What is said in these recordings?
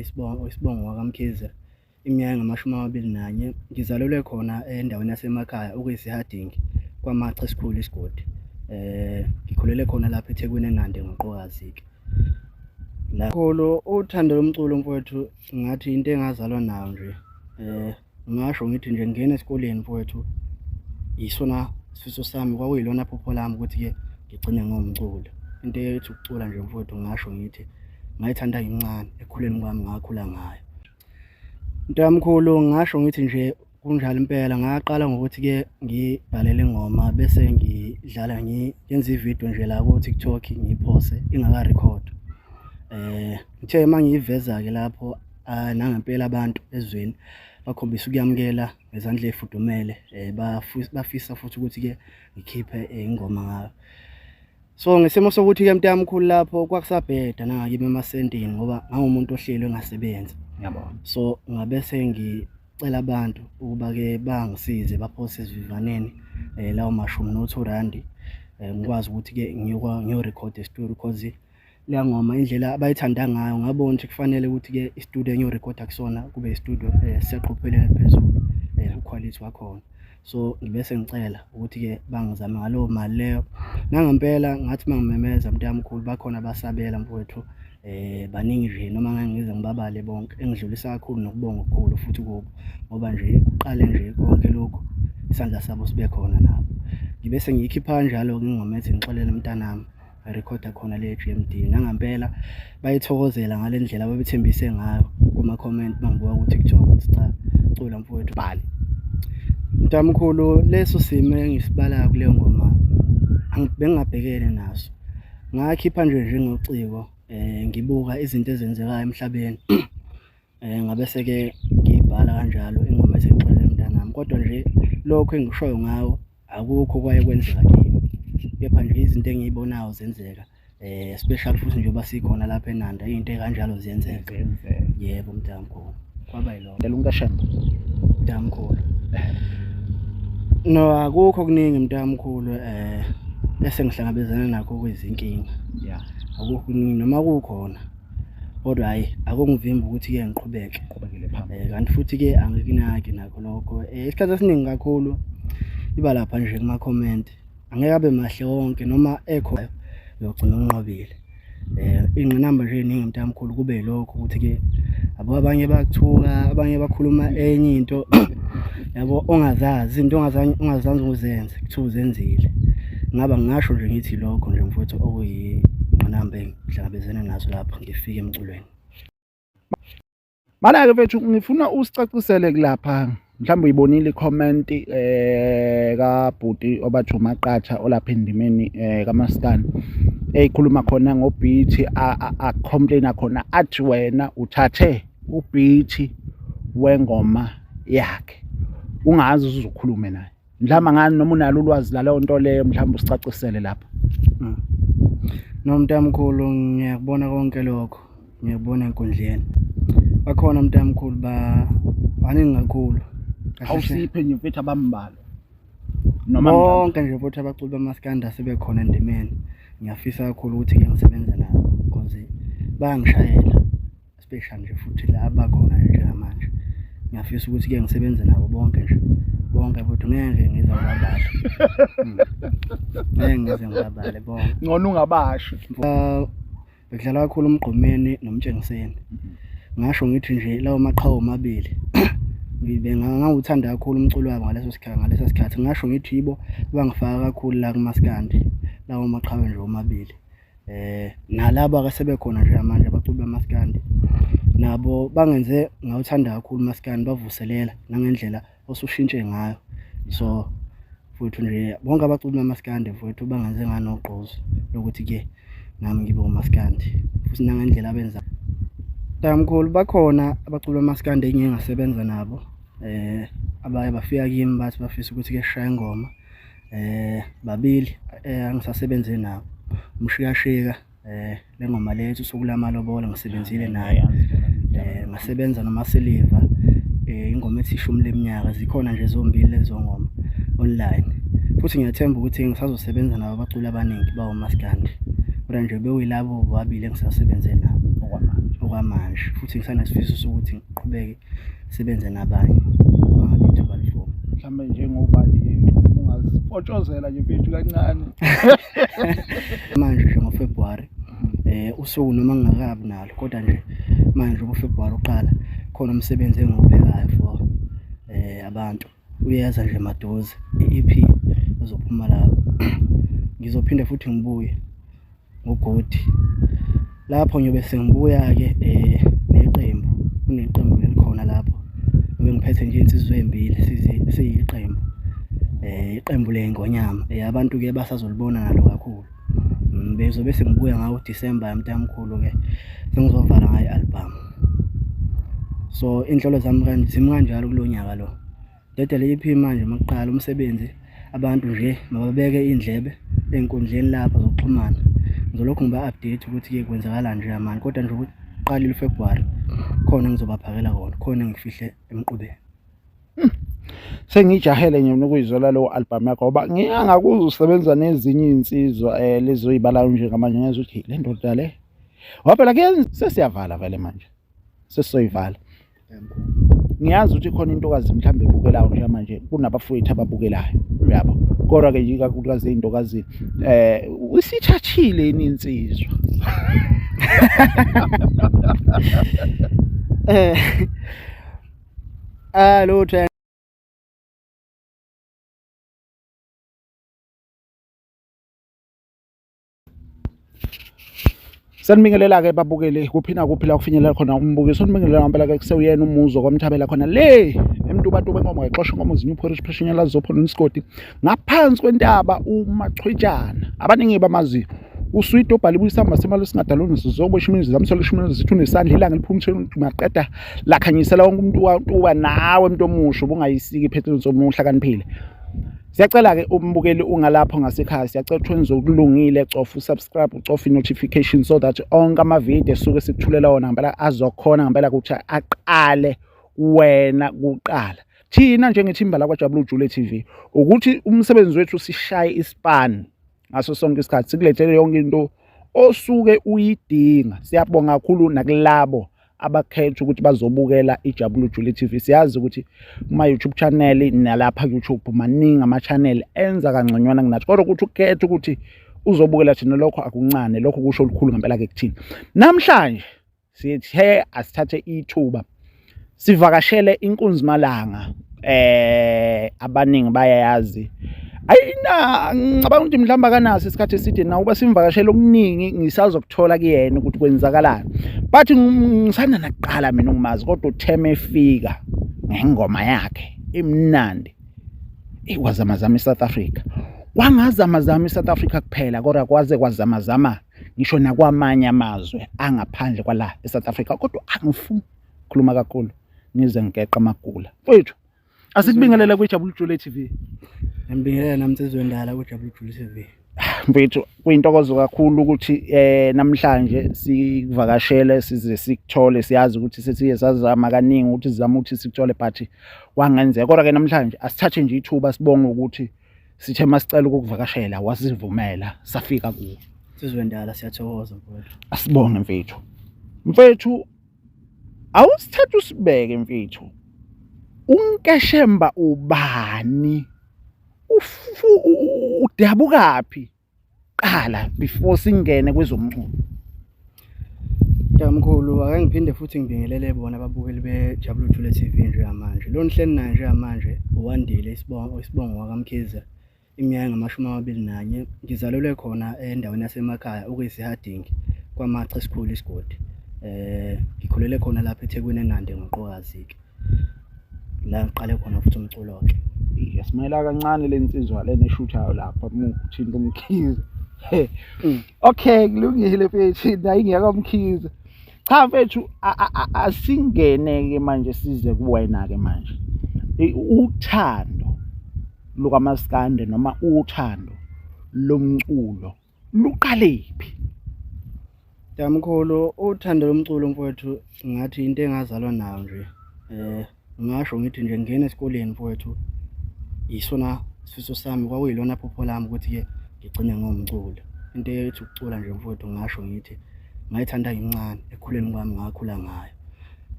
isibongo wakamkhize iminyaka engama-21 ngizalelwe khona endaweni yasemakhaya okuyisihadingi kwaMacha School isigodi. Ngikhulele khona lapha eThekwini eNandi ngoQokazike. Lapho uthando lomculo mfowethu ngathi into engazalwa nayo nje. Ngisho ngithi nje ngene esikoleni mfowethu isona sifiso sami kwakuyilona phupho lami ukuthi-ke ngigcine ngomculo. Into ethi ukucula nje mfowethu ngisho ngithi ngayithanda ngimncane ekukhuleni kwami ngakhula ngayo. Into yamkhulu ngisho ngithi nje kunjalo impela ngaqala ngokuthi-ke ngibhalele ingoma bese ngidlala ngenza ividiyo nje la ku TikTok ngiyiphose ingaka-record. Ngithe mangiyiveza-ke lapho nangempela abantu ezweni bakhombisa ukuyamukela ngezandla ezifudumele, bafisa futhi ukuthi-ke ngikhiphe ingoma ngayo. So ngesimo sokuthi-ke mntu yamkhulu lapho kwakusabheda nangakimi emasendini ngoba ngawumuntu ohleli engasebenzi. Yabona. So ngabe sengicela abantu ukuba-ke bangisize baphose esivivaneni lawo R10 ngikwazi ukuthi-ke ngiyorecord e-studio because leya ngoma indlela abayithanda ngayo ngabona ukuthi kufanele ukuthi-ke i-studio engiyorekhoda kusona kube i-studio siseqophelweni eliphezulu uquality wakhona. So ngibe sengicela ukuthi-ke bangizame ngalowo mali leyo. Nangempela ngathi mangimemeza mntu yamkhulu bakhona abasabela mfowethu. Baningi nje noma ngize ngibabale bonke engidlulisa kakhulu nokubonga okukhulu futhi kubo ngoba nje uqale nje konke lokho isandla sabo sibe khona nabo. Ngibe sengiyikhipha kanjalo ingoma ethi ngixolele mntanami recorda khona le GMD. Nangempela bayithokozela ngalendlela ababethembise ngayo kuma comment bangibuka ku TikTok ukuthi cha cula mfowethu bhali. Mntamkhulu leso simo engisibala kuleyo ngoma bengingabhekene naso. Ngakhipha nje ngociko ngibuka izinto ezenzekayo emhlabeni. Ngabe seke ngibhala kanjalo ingoma ethi ngixolele mntanami kodwa nje lokho engishoyo ngawo akukho kwaye kwenzeka kimi. Kepha nje izinto engiyibonayo zenzeka especially futhi njengoba sikhona lapha eNanda izinto ekanjalo ziyenzeka. Yebo mntamkhulu kwaba yilona. Ngicela unkashemba Mntamkhulu. No akukho kuningi mntamkhulu esengihlangabezana nakho kwezinkinga. Yeah. Akukho kuningi noma kukhona kodwa hayi akungivimba ukuthi-ke ngiqhubeke phambili. Kanti futhi-ke angikinaki nakho lokho. Isikhathi esiningi kakhulu iba lapha nje kuma-comment angeke abe mahle wonke noma ekhona uyogcina unqobile. Ingqinamba nje eningi mntamkhulu kube yilokho ukuthi-ke abo abanye bakuthuka abanye bakhuluma enye into yabo ongazazi into ongazange uzenze kuthiwa uzenzile. Ngaba ngisho nje ngithi lokho nje mfowethu okuyingqinamba engihlangabezene nazo lapho ngifike emculweni. Manje-ke mfethu ngifuna usicacisele kulapha mhlawumbe uyibonile i-comment kabhuti obathi uMaqatha olapha endimeni kaMaskandi eyikhuluma khona ngobeat a-complain khona athi wena uthathe ubeat wengoma yakhe ungazi uzokhuluma naye. Mhlawumbe ngani noma unalo ulwazi laleyo nto leyo mhlawumbe usicacisele lapha. No mntamkhulu ngiyakubona konke lokho ngiyakubona enkundleni. Bakhona mntamkhulu baningi kakhulu. Awusiphe nje mfethu abambalo noma bonke nje futhi abaculi bamaskandi asebekhona endimeni. Ngiyafisa kakhulu ukuthi-ke ngisebenze nabo because bayangishayela especially nje futhi la abakhona njengamanje. Ngiyafisa ukuthi-ke ngisebenze nabo bonke nje bonke futhi ngeke ngize ngibabale. Ngeke ngize ngibabale bonke. Ngcono ungabasho. Bekudlala kakhulu uMgqumeni noMtshengiseni. Ngisho ngithi nje lawo maqhawe amabili ngangawuthanda kakhulu umculo wabo ngaleso sikhathi. Ngisho ngithi yibo bangifaka kakhulu la kuMaskandi lawo maqhawe nje omabili. Nalabo ake sebekhona nje manje abaculi bamaskandi nabo bangenze ngawuthanda kakhulu uMaskandi bavuselela nangendlela osushintshe ngayo. So futhi nje bonke abaculi bamaskandi futhi bangenze nganogqozi lokuthi-ke nami ngibe uMaskandi futhi nangendlela abenza. Mntamkhulu bakhona abaculi bamaskandi engiye ngasebenza nabo. Abaye bafika kimi bathi bafisa ukuthi-ke sishaye ingoma. Babili angisasebenze nabo. Umshikashika le ngoma lethu usuku lamalobolo ngisebenzile naye. Ngasebenza noMasiliva ingoma ethi ishumi leminyaka. Zikhona nje zombili lezo ngoma online. Futhi ngiyathemba ukuthi ngisazosebenza nabo abaculi abaningi bawo Maskandi. Kodwa nje bewuyilabo bobabili engisasebenze nabo okwamanje, futhi ngisanesifiso sokuthi ngiqhubeke sebenze nabanye bangabe ithuba lifuna. Mhlawumbe njengoba ungazipotshozela nje mfethu kancane. Manje nje ngoFebruary usuku noma ngingakabi nalo, kodwa nje manje uFebruary uqala khona umsebenzi engiwubhekayo for abantu. Uyeza nje maduze i-EP uzophuma lapho. Ngizophinde futhi ngibuye ngogodi lapho ngiyobe sengibuya-ke neqembu. Kuneqembu elikhona lapho ngiphethe nje insizwa ezimbili siyiqembu, iqembu leNgonyama. Abantu-ke basazolibona nalo kakhulu. Bezobe sengibuya ngawo December yamntamkhulu-ke sengizovala ngayo i-album. So inhlolo zami zimi kanjalo kulo nyaka lo. Dedele le EP manje makuqala umsebenzi, abantu nje mababeke indlebe ey'nkundleni lapha zokuxhumana. Ngizolokhu ngiba-update ukuthi-ke kwenzakalani nje manje, kodwa nje ukuthi uqalile uFebruary khona engizobaphakela kona, khona engifihle emqubeni. Sengijahele nje nokuyizwela lo album yakho ngoba ngiyangakuza usebenza nezinye iy'nsizwa lezi oy'balayo njengamanje ngezwe ukuthi le ndoda le ngoba phela kuyenza sesiyavala vele manje sesizoyivala. Ngiyazi ukuthi khona intokazi mhlawumbe ebukelayo njengamanje kunabafowethu ababukelayo, uyabo, kodwa-ke nje ikakhulukazi ey'ntokazini usithathile yini insizwa? Lutho Sanibingelela-ke babukeli kuphi nakuphi la kufinyelela khona umbukiso. Sanibingelela ngempela-ke kusewuyena umuzo kwamthabela khona le emntubatuba engoma ngayixosha ingoma zinyuphorish pheshenyana lazophola isigodi ngaphansi kwentaba umachwejana. Abaningi bamazi uswito obhala ibuyisamba semali singadaloni sizobosha imizi zamsola ishimini zithu nesandla ilanga liphumtheni maqeda lakhanyisela wonke umuntu watuba nawe umuntu omusha ubungayisiki iphethini somuhla kaniphile. Siyacela-ke umbukeli ungalapho ngasekhaya, siyacela ukuthi wenze okulungile, cofa usubscribe, ucofa i-notification so that onke amavidiyo esuke sikuthulela wona ngempela azokhona ngempela ukuthi aqale wena kuqala. Thina njengethimba lakwaJabula Ujule TV ukuthi umsebenzi wethu sishaye ispan ngaso sonke isikhathi, sikulethele yonke into osuke uyidinga. Siyabonga kakhulu nakulabo abakhetha ukuthi bazobukela iJabula Ujule TV. Siyazi ukuthi kuma YouTube channel nalapha YouTube maningi ama channel enza kangconywana kunathi, kodwa ukuthi ukhethe ukuthi uzobukela thina lokho akuncane, lokho kusho olukhulu ngempela ke kuthina. Namhlanje sithe asithathe ithuba sivakashele iNkunzimalanga. Abaningi bayayazi ayina ngicabanga ukuthi mhlawumbe akanaso isikhathi eside nawo uba simvakashele okuningi ngisazokuthola kuyena ukuthi kwenzakalani, but ngisana nakuqala mina ungimazi, kodwa utheme efika ngengoma yakhe imnandi ikwazamazama eSouth Africa. Kwangazamazama eSouth Africa kuphela, kodwa kwaze kwazamazama ngisho nakwamanye amazwe angaphandle kwala eSouth Africa, kodwa angifuni ukukhuluma kakhulu ngize ngeqa amagula. Mfethu asikubingelela kwiJabula Ujule TV. Ngibingelela namtsizwe ndala kwiJabula Ujule TV. Mfethu kuyintokozo kakhulu ukuthi namhlanje sikuvakashele size sikuthole. Siyazi ukuthi sesiye sazama kaningi ukuthi sizama ukuthi sikuthole, but wangenzeka. Kodwa ke namhlanje asithathe nje ithuba sibonge ukuthi sithe masicela ukuvakashela wasivumela safika kuwo. Mtsizwe ndala siyathokoza mfowethu. Asibonge mfethu. Mfethu awusithathe usibeke mfethu. Unkeshemba ubani? Udabukaphi qala before singene kwezomculo? Tamkhulu, ake ngiphinde futhi ngibingelele bona ababukeli beJabula Ujule TV njengamanje. Lo nihleli naye njengamanje uwandile isibongo wakamkhize iminyaka ngama-21. Ngizalelwe khona endaweni yasemakhaya okuyisihadingi kwamacha esikhulu isigodi. Ngikhulele khona lapha eThekwini eNandi ngoQokazi-ke. La ngiqale khona futhi umculo-ke. Yasimela kancane le nsizwa le neshuthayo lapha ukuthinta umkhize. Okay, kulungile mfethu, nayi ngiyakamkhize. Cha mfethu asingene-ke manje size kuwena-ke manje. Uthando lukaMaskandi noma uthando lomculo luqalephi? Tamkhulu, uthando lomculo mfowethu ngathi into engazalwa nayo nje. Ngisho ngithi nje ngene esikoleni mfowethu isona sifiso sami, kwakuyilona phupho lami ukuthi-ke ngigcine ngomculo. Into ethi ukucula nje mfowethu ngisho ngithi ngayithanda ngimncane ekukhuleni kwami ngakhula ngayo.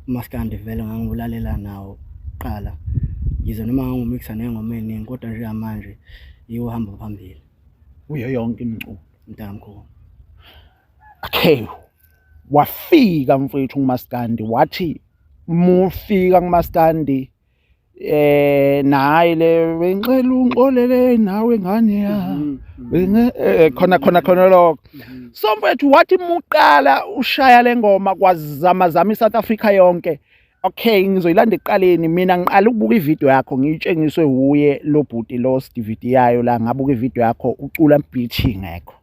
uMaskandi vele ngangulalela nawo qala yize noma ngangumikisa nengoma eningi kodwa nje manje yiwo hamba phambili kuyo yonke imiculo. mntamkhulu. Okay, wafika mfowethu uMaskandi wathi mufika kuMaskandi naye le ngicela ungixolele nawe ngane yami khona lokho. So mfowethu wathi muqala ushaya lengoma kwazama iSouth Africa yonke. Okay, ngizoyilanda ekuqaleni mina ngiqala ukubuka ivideo yakho ngitshengiswe uye lo bhuti lo Stevie yayo la ngabuka ivideo yakho ucula beat ngekho.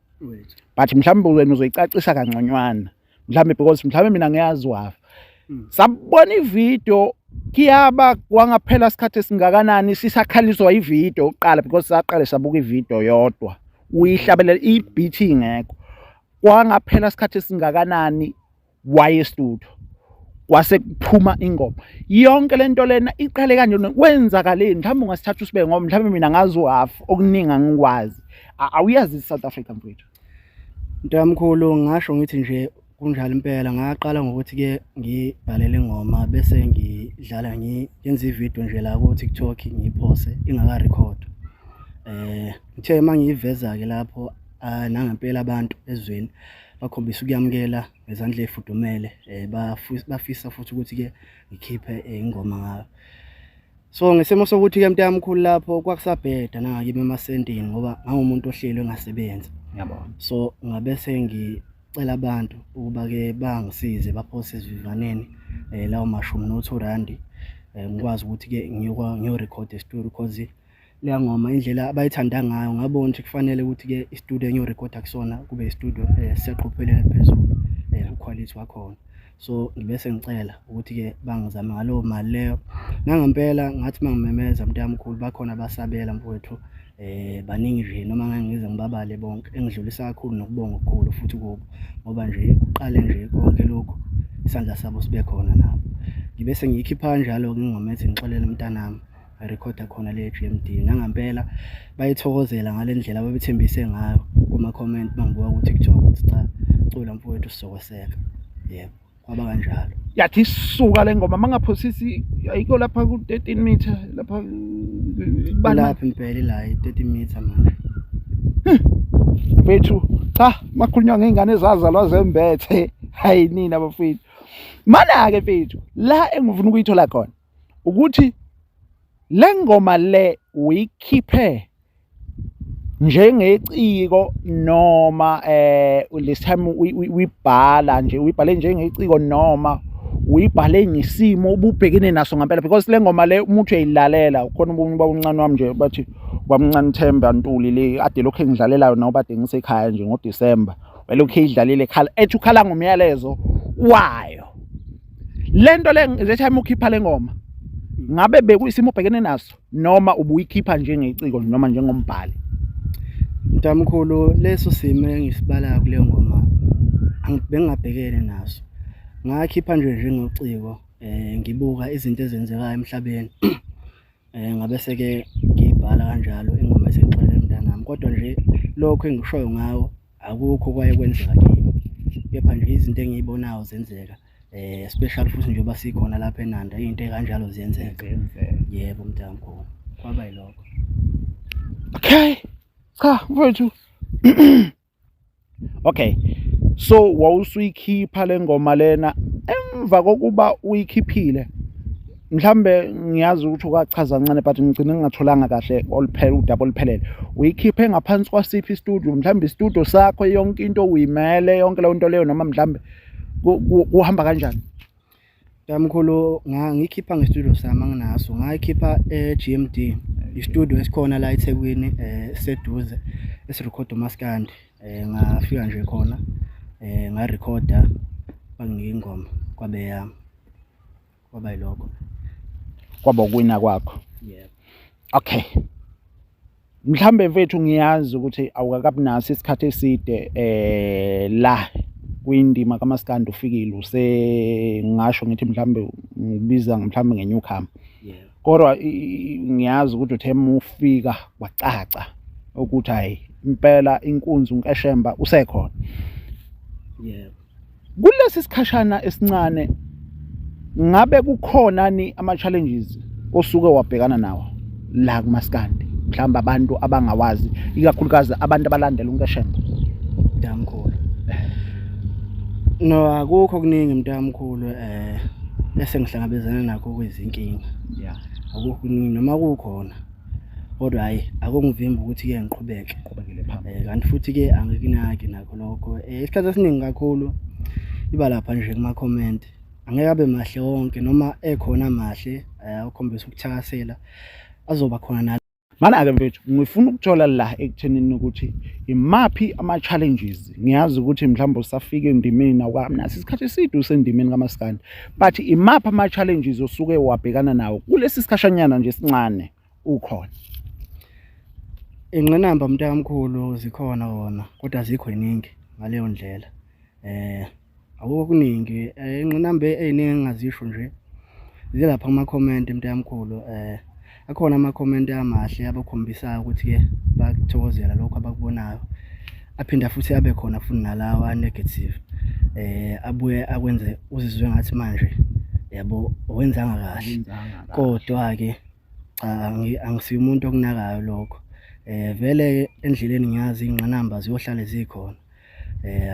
But mhlawumbe wena uzoyicacisa kangconywana mhlawumbe because mhlawumbe mina ngiyazi wafa. Sabona ivideo kiyaba kwangaphela isikhathi esingakanani sisakhaliswa ivideo uqala because saqale sabuka ivideo yodwa uyihlabelela ibeat ngekho. Kwangaphela isikhathi esingakanani waye studio kwase kuphuma ingoma yonke lento lena iqale kanje kwenzakaleni mhlawumbe ungasithatha usibe ngoba mhlawumbe mina ngazi wafa okuningi angikwazi. Awuyazi iSouth Africa mfowethu? Mntamkhulu ngisho ngithi nje kunjalo impela ngaqala ngokuthi ke ngibhalele ingoma bese ngidlala ngiyenza ivideo nje la ku TikTok ngiyiphose ingaka record. Ngithe mangiyiveza ke lapho nangempela abantu ezweni bakhombisa ukuyamkela ngezandla ezifudumele bafisa futhi ukuthi ke ngikhiphe ingoma ngayo. So ngesimo sokuthi ke mntamkhulu lapho kwakusabheda nangakibe emasendini ngoba ngawumuntu ohlelwe ngasebenza. Ngiyabona. So ngabese ngicela abantu ukuba ke bangisize baphose esivivaneni lawo R50 ngikwazi ukuthi ke ngiyorecord e-studio because leya ngoma indlela abayithanda ngayo ngabona ukuthi kufanele ukuthi ke i-studio engiyorecorda kusona kube i-studio siyaqophelele phezulu quality wakhona. So ngibese ngicela ukuthi ke bangizame ngalowo mali leyo nangempela ngathi mangimemeza mntamkhulu bakhona basabela mfowethu baningi nje noma ngangize ngibabale bonke engidlulisa kakhulu nokubonga okukhulu futhi kubo ngoba nje uqale nje konke lokho isandla sabo sibe khona nabo. Ngibese ngiyikhipha njalo ngingomethi ngixolele umntanami recorda khona le GMD nangempela bayithokozela ngalendlela babethembise ngayo kuma comment bangibuka ku TikTok ukuthi cha cula mfowethu sizokweseka. Yebo kwaba kanjalo. Yathi suka lengoma mangaphosisi ayiko lapha ku 13 meter lapha balapha impela la 13 meter manje. Bethu cha makhulunywa ngeingane ezazalwa zembethe hayi nina abafowethu. Mana ke bethu la engifuna ukuyithola khona ukuthi lengoma le uyikhiphe njengeciko noma this time uyibhala nje uyibhale njengeciko noma uyibhale ngisimo ububhekene naso ngempela because lengoma le umuntu uyayilalela ukhona umuntu babuncane wami nje bathi kwamncane Themba Ntuli le ade lokho engidlalelayo nawo bade ngisekhaya nje ngoDecember welokho idlalile khala ethi ukhala ngomyalezo wayo lento le the time ukhipha lengoma ngabe bekuyisimo ubhekene naso noma ubuyikhipha njengeciko noma njengombhali. Mntamkhulu leso simo engisibala kule ngoma bengingabhekene naso ngakhipha nje njengociko ngibuka izinto ezenzekayo emhlabeni ngabese ke ngibhala kanjalo ingoma esexolele mntanami kodwa nje lokho engishoyo ngawo akukho kwaye kwenzeka kimi kepha nje izinto engiyibonayo zenzeka special futhi njengoba sikhona lapha eNanda into ekanjalo ziyenzeka. Yebo mntamkhulu kwaba yilokho. Okay cha mfowethu. Okay so wawusuyikhipha lengoma lena emva kokuba uyikhiphile mhlambe ngiyazi ukuthi ukachaza kancane but ngicine ngingatholanga kahle oluphela udaba oluphelele uyikhiphe ngaphansi kwasiphi studio mhlambe istudio sakho yonke into uyimele yonke le nto leyo noma mhlambe kuhamba kanjani? Mntamkhulu ngikhipha ngestudio sami anginaso ngayikhipha eGMD istudio esikhona la eThekwini seduze esirecorda uMaskandi ngafika nje khona ngarecorda banginike ingoma kwabe yami kwaba yilokho kwaba ukwina kwakho. Yebo. Okay mhlambe mfethu ngiyazi ukuthi awukakabi naso isikhathi eside la kwindima kaMaskandi ufikile ngasho ngithi mhlambe ngibiza mhlambe ngeNewcam. Yebo. Kodwa ngiyazi ukuthi uthema ufika wacaca ukuthi hayi impela inkunzi uNkeshemba usekhona. Yebo. kulesi sikhashana esincane ngabe kukhona ni ama-challenges osuke wabhekana nawo la kumaskandi, mhlawumbe abantu abangawazi, ikakhulukazi abantu abalandela uNkeshembe? Mntamkhulu, no, akukho kuningi mntamkhulu esengihlangabezana nakho kwezinkinga. Akukho kuningi noma kukhona, kodwa hhayi akungivimbi ukuthi-ke ngiqhubekele phambili. Kanti futhi-ke angikunaki nakho lokho. Isikhathi esiningi kakhulu iba lapha nje kuma-comment, angeke abe mahle wonke, noma ekhona amahle akhombisa ukuthakasela, azoba khona na. Mana-ke mfethu, ngifuna ukuthola la ekuthenini ukuthi imaphi ama-challenges. Ngiyazi ukuthi mhlawumbe usafike endimeni awukamnasi isikhathi eside usendimeni kamaskandi, but imaphi ama-challenges osuke wabhekana nawo kulesi sikhashanyana nje esincane ukhona? Ingqinamba mntamkhulu zikhona wona, kodwa azikho yiningi ngaleyo ndlela. Akukho kuningi, ingqinamba ey'ningi engingazisho nje zilapha kuma-comment mntamkhulu. Akhona ama-comment amahle abakhombisayo ukuthi-ke bakuthokozela lokho abakubonayo, aphinda futhi abe khona futhi nalawo a-negative, abuye akwenze uzizwe ngathi manje yabo wenzanga kahle. Kodwa-ke angisiye umuntu okunakayo lokho. Vele endleleni ngiyazi iy'ngqinamba ziyohlale zikhona.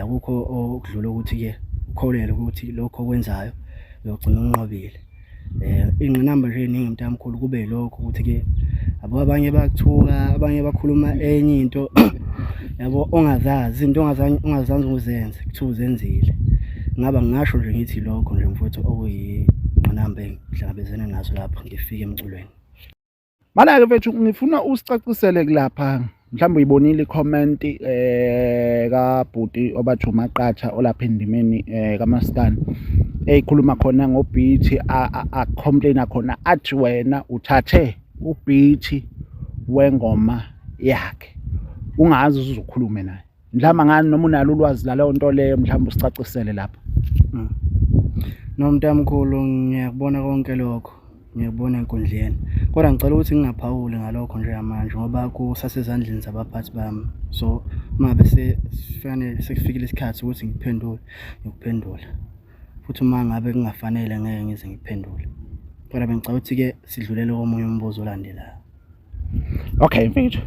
Akukho okudlula ukuthi-ke ukholelwe ukuthi lokho okwenzayo uyogcina unqobile. Iy'ngqinamba nje ey'ningi mntamkhulu kube yilokho ukuthi-ke yabo abanye bakuthuka, abanye bakhuluma enye into yabo ongazazi, izinto ongazange uzenze kuthiwa uzenzile. Ngingasho nje ngithi lokho nje mfowethu okuyingqinamba engihlangabezene nazo lapho ngifike emculweni. Mana-ke mfethu, ngifuna usicacisele kulapha, mhlawumbe uyibonile i-comment kabhuti obathi uMaqatha olapha endimeni kamaskandi eyikhuluma khona ngobhithi, a-complain-a khona athi wena uthathe ubhithi wengoma yakhe ungazi uzukhulume naye. Mhlawumbe ngani noma unalo ulwazi laleyo nto leyo, mhlawumbe usicacisele lapha. No mntamkhulu, ngiyakubona konke lokho, ngiyakubona enkundleni, kodwa ngicela ukuthi ngingaphawuli ngalokho njengamanje ngoba kusasezandleni zabaphathi bami. So uma bese kufanele sekufikile isikhathi ukuthi ngikuphendule, ngikuphendula, futhi uma ngabe kungafanele ngeke ngize ngikuphendule, kodwa bengicela ukuthi-ke sidlulele komunye umbuzo olandelayo. Okay mfethu,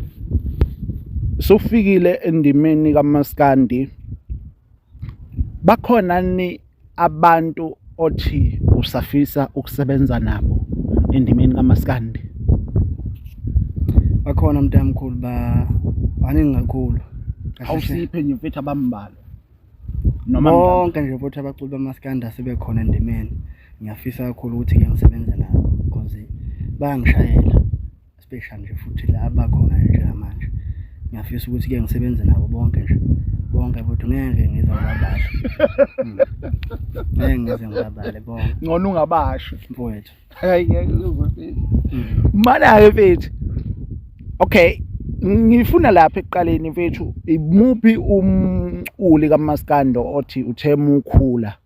sewufikile endimeni kamaskandi, bakhona ni abantu othi usafisa ukusebenza nabo endimeni kamaskandi? Bakhona mntamkhulu, baningi kakhulu. Awusiphe nje mfethu abambalwa noma bonke nje futhi abaculi bamaskandi asebekhona endimeni. Ngiyafisa kakhulu ukuthi-ke ngisebenze nabo because bayangishayela, especially nje futhi la abakhona njengamanje. Ngiyafisa ukuthi-ke ngisebenze nabo bonke nje, bonke futhi ngeke ngize ngibabale. Ngeke ngize ngibabale bonke. Ngcono ungabasho mfowethu. Mana-ke mfethu, okay, ngifuna lapha ekuqaleni mfethu, imuphi umculi kamaskandi othi uthema ukhula,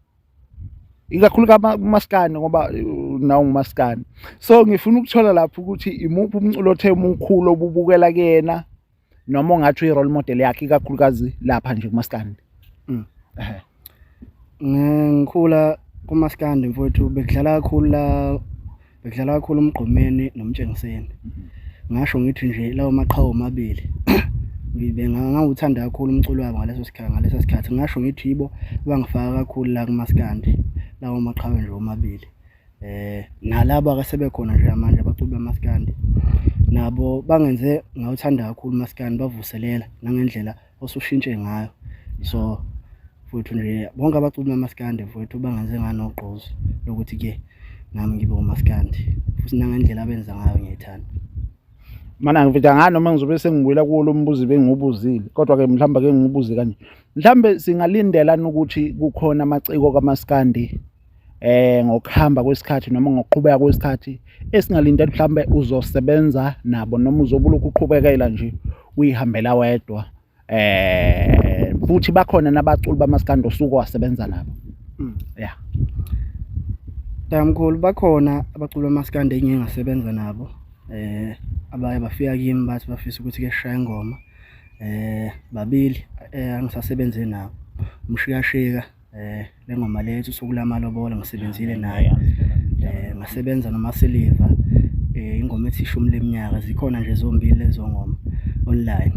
ikakhulu kamaskandi ngoba nawo ngumaskandi? So ngifuna ukuthola lapho ukuthi imuphi umculo othema ukhula obubukela kuyena noma ongathi uyi-role model yakhe, ikakhulukazi lapha nje kumaskandi? Ngikhula kumaskandi mfowethu, bekudlala kakhulu uMgqumeni noMtshengiseni. Ngasho ngithi nje lawo maqhawe omabili ngangawuthanda kakhulu umculo wabo ngaleso sikhathi. Ngasho ngithi yibo bangifaka kakhulu la kumaskandi, lawo maqhawe nje omabili. Nalabo ake sebekhona nje manje abaculi bamaskandi, nabo bangenze ngawuthanda kakhulu umaskandi, bavuselela nangendlela osushintshe ngayo. So futhi nje bonke abaculi bamaskandi mfowethu bangenze nganogqozi lokuthi-ke nami ngibe umaskandi, futhi nangendlela abenza ngayo ngiyayithanda. Mana mfethu, angani noma ngizobe sengibuyela kuwo lo mbuzo bengibuzile, kodwa-ke mhlawumbe ake ngibuze kanje, mhlawumbe singalindela ukuthi kukhona amaciko kamaskandi ngokuhamba kwesikhathi noma ngokuqhubeka kwesikhathi esingalindela mhlawumbe uzosebenza nabo noma uzobe ulokhu uqhubekela nje uyihambela wedwa, futhi bakhona nabaculi bamaskandi osuke wasebenza nabo? Yeah. Mntamkhulu, bakhona abaculi bamaskandi engike ngasebenza nabo, abaye bafika kimi bathi bafisa ukuthi-ke sishaye ingoma. Babili angisasebenze nabo, uMshikashika le ngoma lethu usuku lamalobolo ngisebenzile nayo. Ngasebenza noMasiliva ingoma ethi ishumi leminyaka. Zikhona nje zombili lezo ngoma online,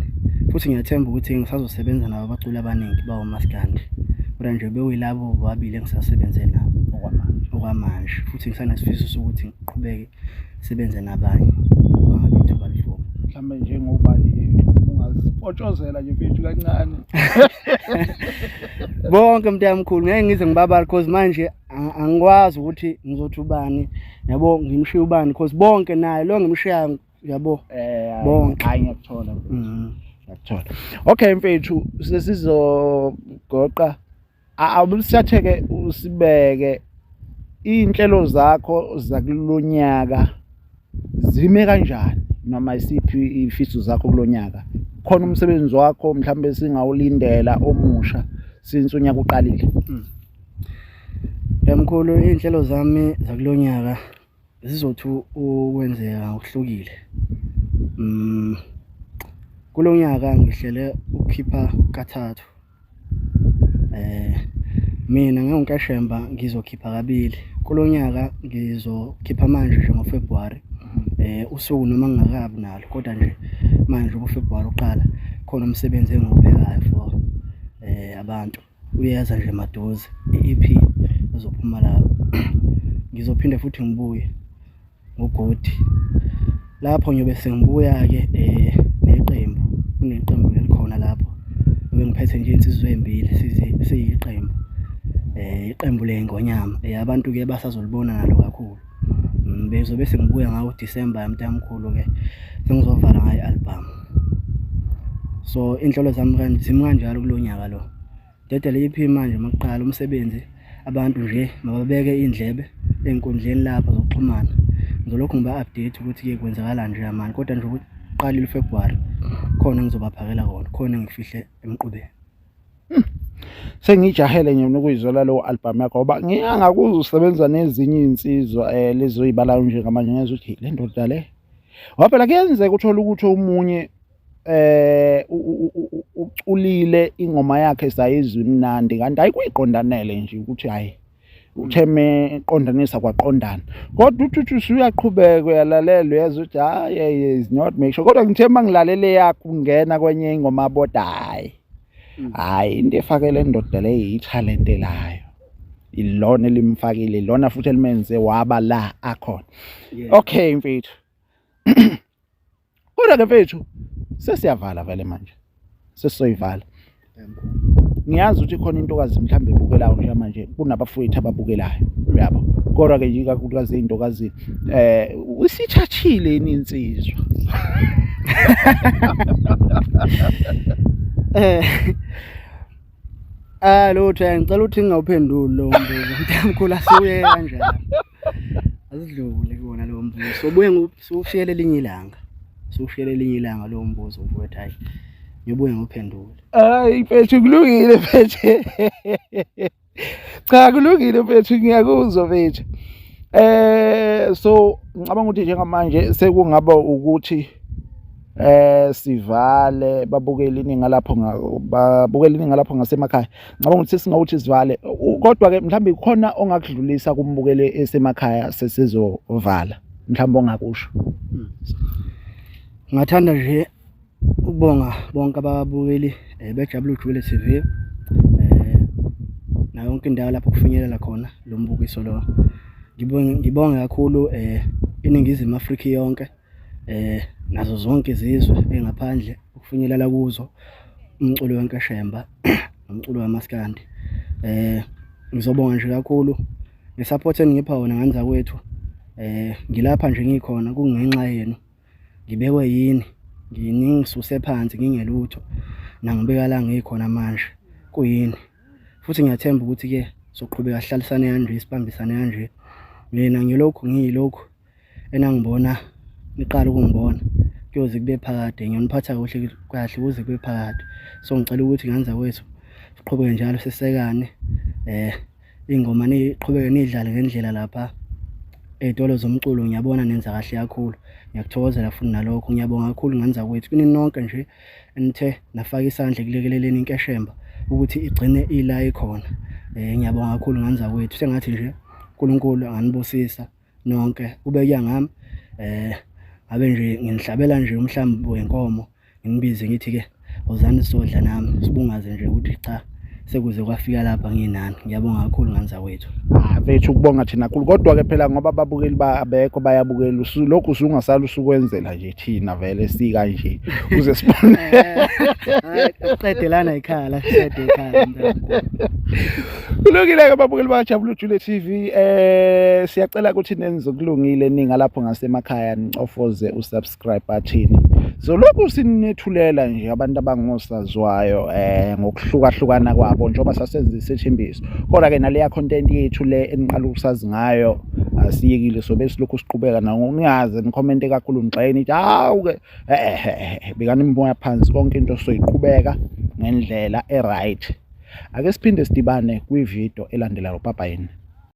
futhi ngiyathemba ukuthi ngisazosebenza nabo abaculi abaningi bawomaskandi, kodwa nje bewuyilabo bobabili engisasebenze nabo okwamanje, futhi ngisanesifiso sokuthi ngiqhubeke sebenze nabanye bangabe ithuba lifuna. Mhlawumbe njengoba ungazipotshozela nje mfethu kancane. Bonke mntamkhulu ngeke ngize ngibabala because manje angikwazi ukuthi ngizothi ubani, yabo, ngimshiya ubani because bonke naye lo ngimshiya, yabo, bonke. Hayi, ngiyakuthola. Ngiyakuthola. Okay mfethu, sesizogoqa awubusathe-ke usibeke iy'nhlelo zakho zakulonyaka zime kanjani, noma isiphi ifiso zakho kulonyaka. Khona umsebenzi wakho mhlawumbe singawulindela omusha since unyaka uqalile? Mkhulu, iy'nhlelo zami zakulonyaka zizothi ukwenzeka ngokuhlukile. Kulonyaka ngihlele ukukhipha kathathu. Mina nginguNkashemba ngizokhipha kabili. Kulonyaka ngizokhipha manje nje ngoFebruary. Usuku noma ngingakabi nalo, kodwa nje manje uFebruary uqala khona umsebenzi engiwubhekayo for abantu. Uyeza nje maduze i-EP ezophuma lapho. Ngizophinde futhi ngibuye ngogodi. Lapho ngiyobe sengibuya-ke neqembu. Kuneqembu elikhona lapho bengiphethe nje insizwe ezimbili siyiqembu. Iqembu leNgonyama. Abantu-ke basazolibona nalo kakhulu. Bezobe sengibuya ngawo December mntamkhulu-ke sengizovala ngayo i-album. So inhlolo zami zimi kanjalo kulonyaka lo. Dedele i-EP manje makuqala umsebenzi, abantu nje mababeke indlebe enkundleni lapha zokuxhumana. Ngizolokhu ngiba-update ukuthi-ke kwenzakalani nje manje, kodwa nje ukuthi uqalile uFebruary khona ngizobaphakela kona, khona ngifihle emqubeni. Sengijahele nje nokuyizwela lo album yakho ngoba ngiyangakuza usebenza nezinye iy'nsizwa lezo y'balayo njengamanje ngezwe ukuthi le ndoda le ngoba phela kuyenzeka uthole ukuthi omunye uculile ingoma yakhe sayizwa imnandi kanti ayikuyiqondanele nje ukuthi hayi utheme qondanisa kwaqondana, kodwa uthi usuyaqhubeka uyalalela uyezwa ukuthi hayi is not make sure, kodwa ngithe mangilalele yakho ungena kwenye ingoma bodwa hayi into efakele ndoda le ithalent elayo, ilona elimfakile, ilona futhi elimenze waba la akhona. Okay mfethu. Kodwa-ke mfethu sesiyavala vele manje, sesizoyivala. Ngiyazi ukuthi khona intokazi mhlawumbe ebukelayo nje manje kunabafowethu ababukelayo, uyabo, kodwa-ke nje ikakhulukazi ey'ntokazini usithathile insizwa. Lutho ngicela ukuthi ngingawuphenduli lo mbuzo mntamkhulu, asiuye kanjalo. Asidlule kuwona lo mbuzo. Sobuye siwushiyele elinye ilanga. Siwushiyele elinye ilanga lo mbuzo mfowethu, hayi. Ngibuye ngiphendule. Hayi mfethu kulungile mfethu. Cha kulungile mfethu, ngiyakuzwa mfethu. So ngicabanga ukuthi njengamanje sekungaba ukuthi sivale babukele iningi lapho ngasemakhaya. Ngicabanga ukuthi singawuthi sivale, kodwa-ke mhlawumbe khona ongakudlulisa kumbukele esemakhaya sesizovala mhlawumbe ongakusho. Ngathanda nje ukubonga bonke ababukeli beJabulile Jule TV na yonke indawo lapho kufinyelela khona lo mbukiso lo. Ngibonge kakhulu iNingizimu Afrika yonke, nazo zonke izizwe engaphandle ukufinyelela kuzo umculo weNkashemba nomculo wamaskandi. Ngizobonga nje kakhulu ngesupport engipha wona nganza kwethu. Ngilapha nje ngikhona kungenxa yenu, ngibekwe yini, ngingisuse phansi ngingelutho, nangibeka la ngikhona manje kuyini. Futhi ngiyathemba ukuthi-ke soqhubeka sihlalisane kanje, sibambisane kanje. Mina ngiyilokhu enangibona niqala ukungibona kuyoze kube phakade, ngiyoniphatha kahle kuze kube phakade. So ngicela ukuthi nganza kwethu siqhubeke njalo sisekane, ingoma niqhubeke nidlale ngendlela lapha ey'tolo zomculo. Ngiyabona nenza kahle kakhulu, ngiyakuthokozela futhi nalokho. Ngiyabonga kakhulu nganza kwethu kini nonke nje enithe nafaka isandla ekulekeleleni iNkashemba ukuthi igcine ila ikhona Ngiyabonga kakhulu nganzakwethu, sengathi nje uNkulunkulu anganibusisa nonke kube kuya ngami. Ngabe nje nginihlabela nje umhlambi wenkomo, nginibize ngithi-ke wozani sizodla nami, sibungaze nje ukuthi cha sekuze kwafika lapha nginani. Ngiyabonga kakhulu nganzakwethu. Mfethu ukubonga thina kakhulu, kodwa-ke phela ngoba ababukeli abekho bayabukela, lokhu usungasala usukwenzela nje thina vele sikanje uze sibone. Qede lana ekhaya la, qede ekhaya. Kulungile-ke ababukeli bakaJabulani Jule TV, siyacela ukuthi nenze kulungile ninga lapho ngasemakhaya nicofoze usubscribe button. So lokhu sinethulela nje abantu abangosazwayo ngokuhlukahlukana kwabo njengoba sasenza isethembiso, kodwa-ke naleya content yethu le eniqala ukusazi ngayo asiyekile, so bese lokhu siqhubeka ningaze nikhomente kakhulu ngixenye nithi hawu-ke bekani imimoya phansi, konke into soyiqhubeka ngendlela right. Ake siphinde sidibane kwividiyo elandelayo. Bye bye.